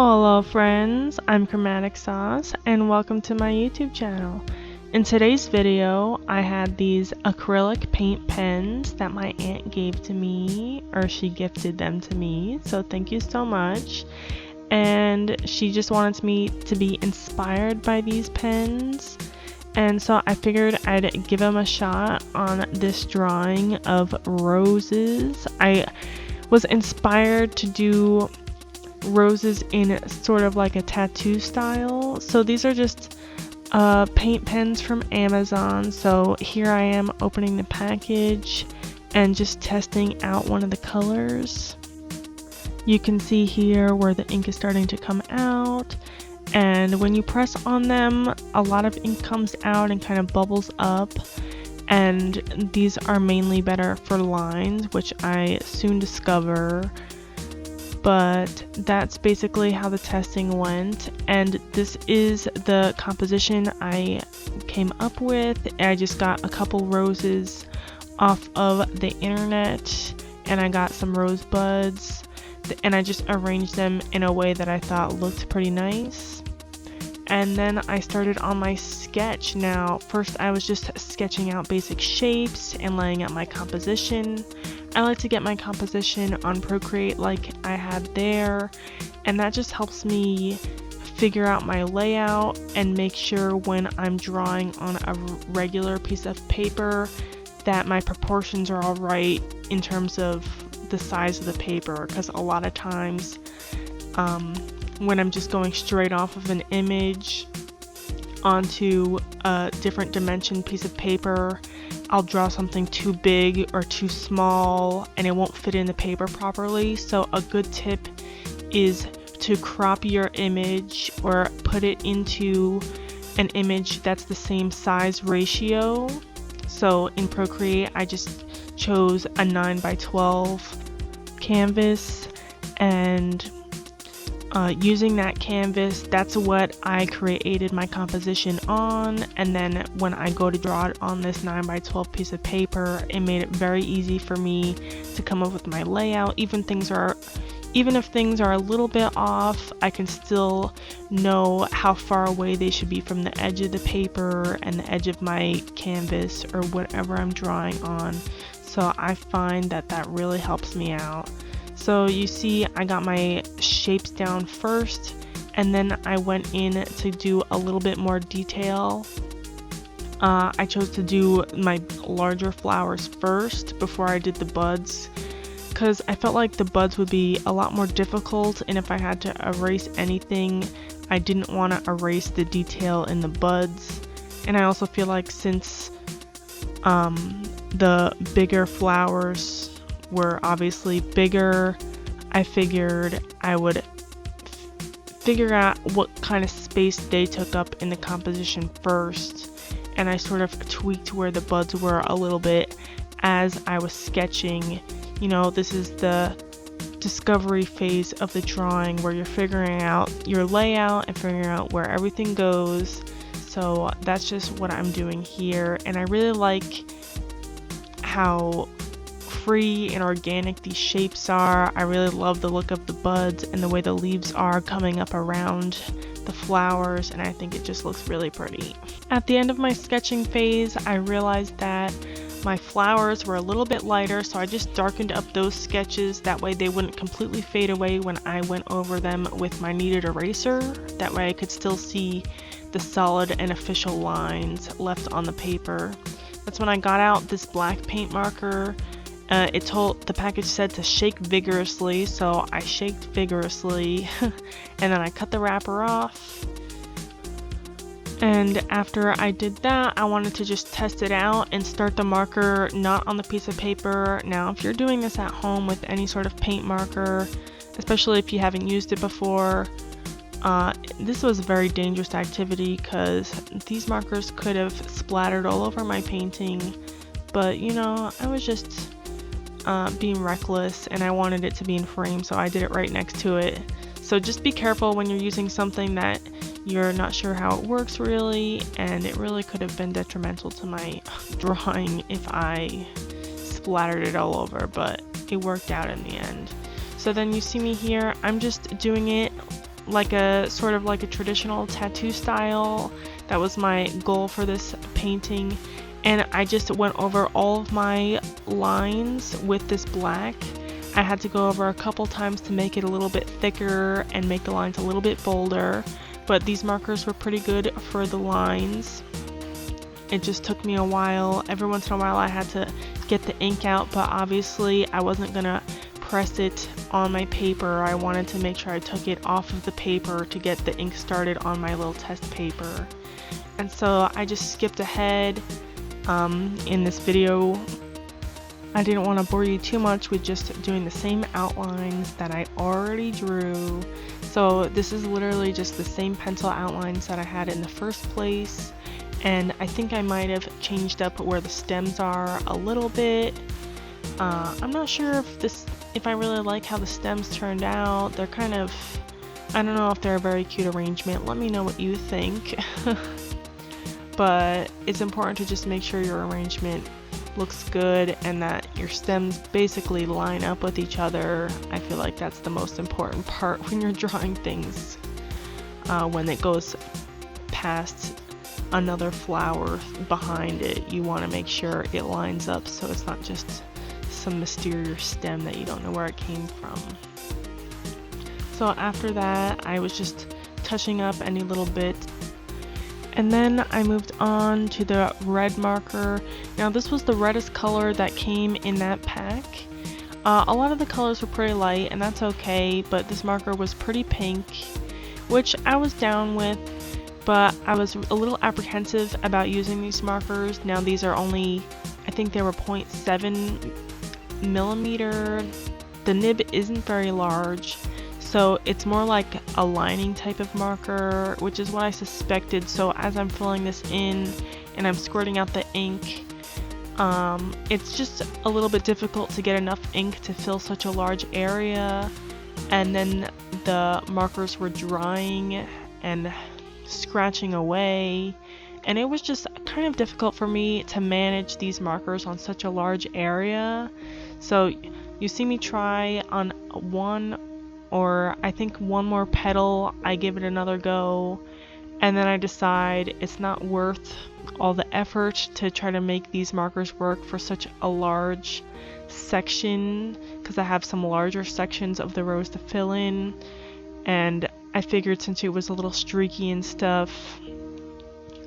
Hello friends, I'm Chromatic Sauce and welcome to my YouTube channel. In today's video, I had these acrylic paint pens that my aunt gave to me, or she gifted them to me, so thank you so much. And she just wanted me to be inspired by these pens, and so I figured I'd give them a shot on this drawing of roses. I was inspired to do roses in sort of like a tattoo style. So these are just paint pens from Amazon. So here I am opening the package and just testing out one of the colors. You can see here where the ink is starting to come out, and when you press on them, a lot of ink comes out and kind of bubbles up. And these are mainly better for lines, which I soon discover. But that's basically how the testing went, and this is the composition I came up with. I just got a couple roses off of the internet, and I got some rose buds, and I just arranged them in a way that I thought looked pretty nice. And then I started on my sketch. Now, first I was just sketching out basic shapes and laying out my composition. I like to get my composition on Procreate like I had there, and that just helps me figure out my layout and make sure when I'm drawing on a regular piece of paper that my proportions are all right in terms of the size of the paper, because a lot of times when I'm just going straight off of an image onto a different dimension piece of paper, I'll draw something too big or too small and it won't fit in the paper properly. So a good tip is to crop your image or put it into an image that's the same size ratio. So in Procreate, I just chose a 9x12 canvas, and using that canvas, that's what I created my composition on. And then when I go to draw it on this 9x12 piece of paper, it made it very easy for me to come up with my layout. Even if things are a little bit off, I can still know how far away they should be from the edge of the paper and the edge of my canvas or whatever I'm drawing on. So I find that that really helps me out. So you see, I got my shapes down first, and then I went in to do a little bit more detail. I chose to do my larger flowers first before I did the buds, because I felt like the buds would be a lot more difficult, and if I had to erase anything, I didn't want to erase the detail in the buds. And I also feel like since the bigger flowers were obviously bigger, I figured I would figure out what kind of space they took up in the composition first, and I sort of tweaked where the buds were a little bit as I was sketching. You know, this is the discovery phase of the drawing where you're figuring out your layout and figuring out where everything goes. So that's just what I'm doing here, and I really like how free and organic these shapes are. I really love the look of the buds and the way the leaves are coming up around the flowers, and I think it just looks really pretty. At the end of my sketching phase, I realized that my flowers were a little bit lighter, so I just darkened up those sketches. That way they wouldn't completely fade away when I went over them with my kneaded eraser. That way I could still see the solid and official lines left on the paper. That's when I got out this black paint marker. The package said to shake vigorously, so I shaked vigorously and then I cut the wrapper off. And after I did that, I wanted to just test it out and start the marker not on the piece of paper. Now, if you're doing this at home with any sort of paint marker, especially if you haven't used it before, this was a very dangerous activity because these markers could have splattered all over my painting. But you know, I was just being reckless, and I wanted it to be in frame, so I did it right next to it. So just be careful when you're using something that you're not sure how it works really, and it really could have been detrimental to my drawing if I splattered it all over, but it worked out in the end. So then you see me here, I'm just doing it like a sort of like a traditional tattoo style. That was my goal for this painting, and I just went over all of my lines with this black. I had to go over a couple times to make it a little bit thicker and make the lines a little bit bolder, but these markers were pretty good for the lines. It just took me a while. Every once in a while I had to get the ink out, but obviously I wasn't gonna press it on my paper. I wanted to make sure I took it off of the paper to get the ink started on my little test paper. And so I just skipped ahead in this video. I didn't want to bore you too much with just doing the same outlines that I already drew. So this is literally just the same pencil outlines that I had in the first place. And I think I might have changed up where the stems are a little bit. I'm not sure if I really like how the stems turned out. They're kind of, I don't know if they're a very cute arrangement. Let me know what you think. But it's important to just make sure your arrangement looks good and that your stems basically line up with each other. I feel like that's the most important part when you're drawing things. When it goes past another flower behind it, you want to make sure it lines up so it's not just some mysterious stem that you don't know where it came from. So after that, I was just touching up any little bit, and then I moved on to the red marker. Now this was the reddest color that came in that pack. A lot of the colors were pretty light, and that's okay, but this marker was pretty pink, which I was down with, but I was a little apprehensive about using these markers. Now these are only, I think they were 0.7 millimeter. The nib isn't very large, so it's more like a lining type of marker, which is what I suspected. So as I'm filling this in and I'm squirting out the ink, it's just a little bit difficult to get enough ink to fill such a large area. And then the markers were drying and scratching away, and it was just kind of difficult for me to manage these markers on such a large area. So you see me try on one, or I think one more petal, I give it another go, and then I decide it's not worth all the effort to try to make these markers work for such a large section, because I have some larger sections of the rose to fill in, and I figured since it was a little streaky and stuff,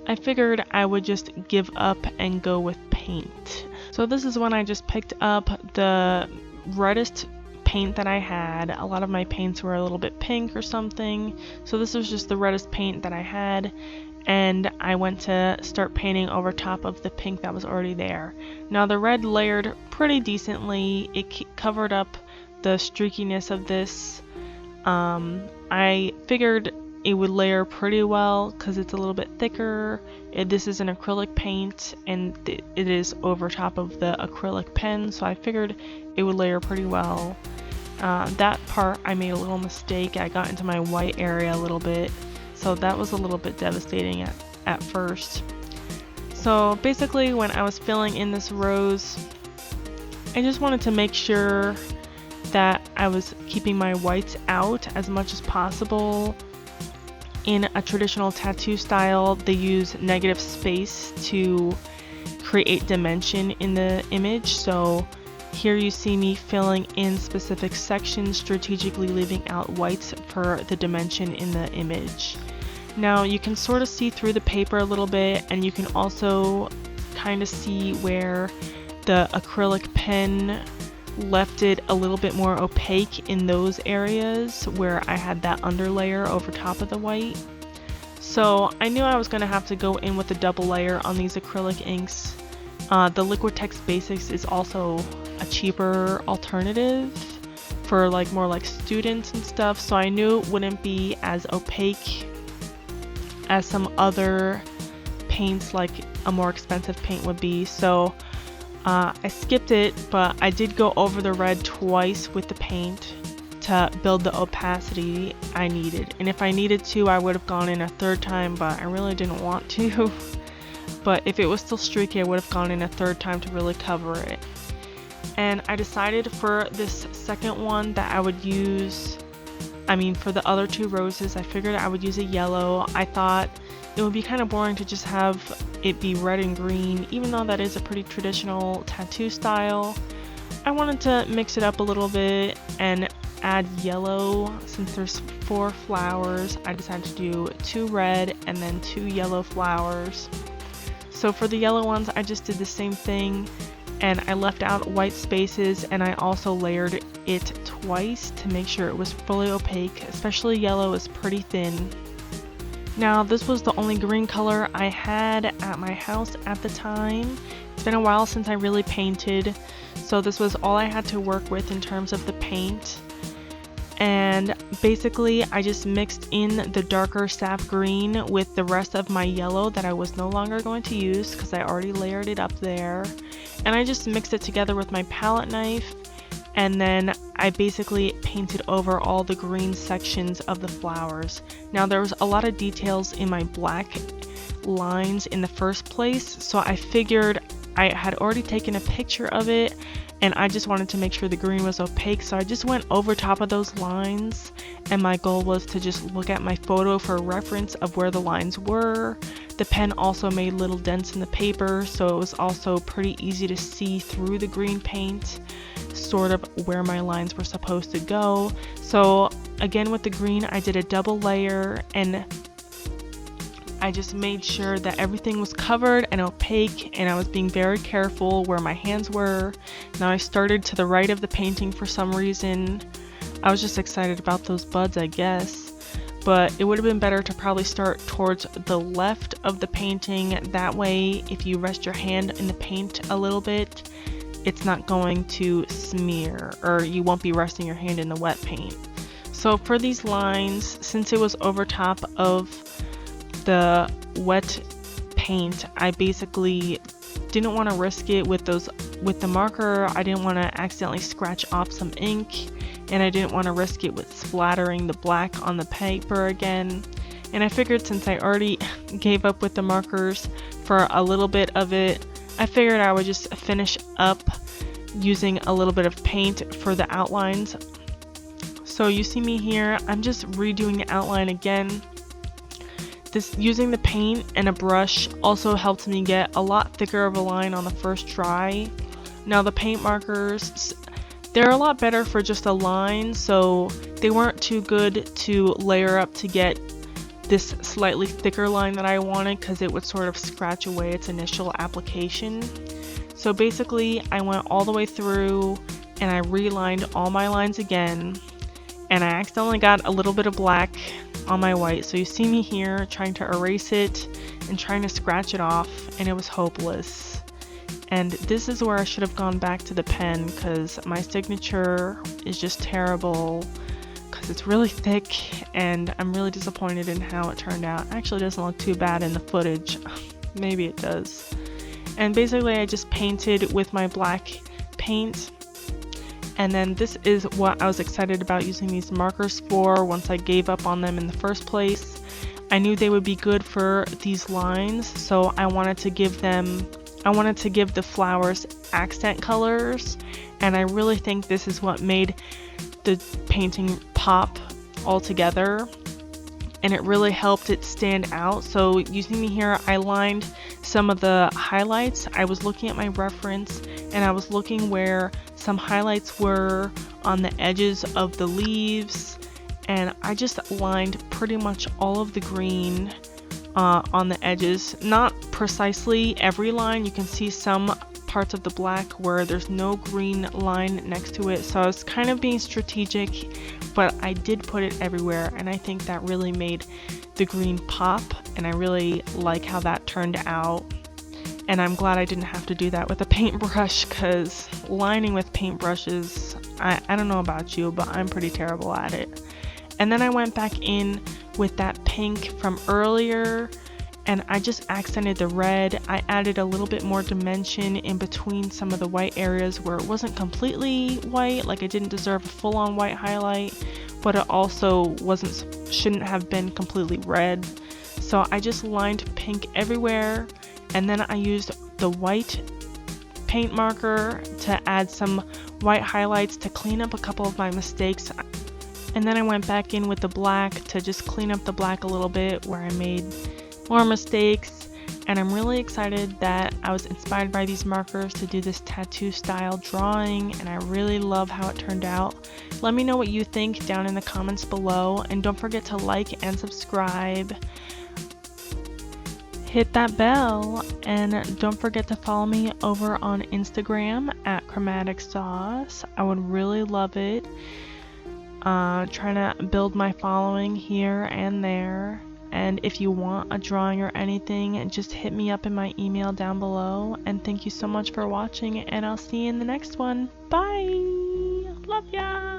I figured I would just give up and go with paint. So this is when I just picked up the reddest paint that I had. A lot of my paints were a little bit pink or something, so this was just the reddest paint that I had, and I went to start painting over top of the pink that was already there. Now the red layered pretty decently. It covered up the streakiness of this. I figured it would layer pretty well because it's a little bit thicker. This is an acrylic paint, and it is over top of the acrylic pen, so I figured it would layer pretty well. That part I made a little mistake. I got into my white area a little bit, so that was a little bit devastating at first. So basically when I was filling in this rose, I just wanted to make sure that I was keeping my whites out as much as possible. In a traditional tattoo style, they use negative space to create dimension in the image. So here you see me filling in specific sections, strategically leaving out whites for the dimension in the image. Now you can sort of see through the paper a little bit, and you can also kind of see where the acrylic pen left it a little bit more opaque in those areas where I had that underlayer over top of the white. So I knew I was going to have to go in with a double layer on these acrylic inks. The Liquitex Basics is also a cheaper alternative for more like students and stuff, so I knew it wouldn't be as opaque as some other paints, like a more expensive paint would be. So I skipped it, but I did go over the red twice with the paint to build the opacity I needed. And if I needed to, I would have gone in a third time, but I really didn't want to. But if it was still streaky, I would have gone in a third time to really cover it. And I decided for this second one that I would use I mean, for the other two roses, I figured I would use a yellow. I thought it would be kind of boring to just have it be red and green, even though that is a pretty traditional tattoo style. I wanted to mix it up a little bit and add yellow. Since there's 4 flowers, I decided to do 2 red and then 2 yellow flowers. So for the yellow ones, I just did the same thing, and I left out white spaces, and I also layered it twice to make sure it was fully opaque, especially yellow is pretty thin. Now this was the only green color I had at my house at the time. It's been a while since I really painted, so this was all I had to work with in terms of the paint. And basically I just mixed in the darker sap green with the rest of my yellow that I was no longer going to use because I already layered it up there. And I just mixed it together with my palette knife, and then I basically painted over all the green sections of the flowers. Now there was a lot of details in my black lines in the first place, so I figured I had already taken a picture of it and I just wanted to make sure the green was opaque, so I just went over top of those lines, and my goal was to just look at my photo for reference of where the lines were. The pen also made little dents in the paper, so it was also pretty easy to see through the green paint sort of where my lines were supposed to go. So again, with the green, I did a double layer, and I just made sure that everything was covered and opaque, and I was being very careful where my hands were. Now I started to the right of the painting for some reason. I was just excited about those buds, I guess. But it would have been better to probably start towards the left of the painting. That way, if you rest your hand in the paint a little bit, it's not going to smear, or you won't be resting your hand in the wet paint. So for these lines, since it was over top of the wet paint, I basically didn't want to risk it with the marker. I didn't want to accidentally scratch off some ink, and I didn't want to risk it with splattering the black on the paper again. And I figured since I already gave up with the markers for a little bit of it, I figured I would just finish up using a little bit of paint for the outlines. So you see me here, I'm just redoing the outline again. Using the paint and a brush also helped me get a lot thicker of a line on the first try. Now the paint markers, they're a lot better for just a line, so they weren't too good to layer up to get this slightly thicker line that I wanted, because it would sort of scratch away its initial application. So basically I went all the way through and I relined all my lines again, and I accidentally got a little bit of black on my white. So you see me here trying to erase it and trying to scratch it off, and it was hopeless. And this is where I should have gone back to the pen, because my signature is just terrible because it's really thick, and I'm really disappointed in how it turned out. Actually, it doesn't look too bad in the footage. Maybe it does. And basically I just painted with my black paint. And then this is what I was excited about using these markers for once I gave up on them in the first place. I knew they would be good for these lines, so I wanted to give the flowers accent colors, and I really think this is what made the painting pop all together, and it really helped it stand out. So using me here, I lined some of the highlights. I was looking at my reference, and I was looking where some highlights were on the edges of the leaves, and I just lined pretty much all of the green on the edges. Not precisely every line. You can see some parts of the black where there's no green line next to it, so I was kind of being strategic, but I did put it everywhere, and I think that really made the green pop, and I really like how that turned out. And I'm glad I didn't have to do that with a paintbrush, because lining with paintbrushes, I don't know about you, but I'm pretty terrible at it. And then I went back in with that pink from earlier, and I just accented the red. I added a little bit more dimension in between some of the white areas where it wasn't completely white, like it didn't deserve a full-on white highlight, but it also shouldn't have been completely red. So I just lined pink everywhere, and then I used the white paint marker to add some white highlights to clean up a couple of my mistakes. And then I went back in with the black to just clean up the black a little bit where I made more mistakes. And I'm really excited that I was inspired by these markers to do this tattoo style drawing, and I really love how it turned out. Let me know what you think down in the comments below, and don't forget to like and subscribe. Hit that bell, and don't forget to follow me over on Instagram at Chromatic Sauce. I would really love it. Trying to build my following here and there. And if you want a drawing or anything, just hit me up in my email down below. And thank you so much for watching, and I'll see you in the next one. Bye! Love ya!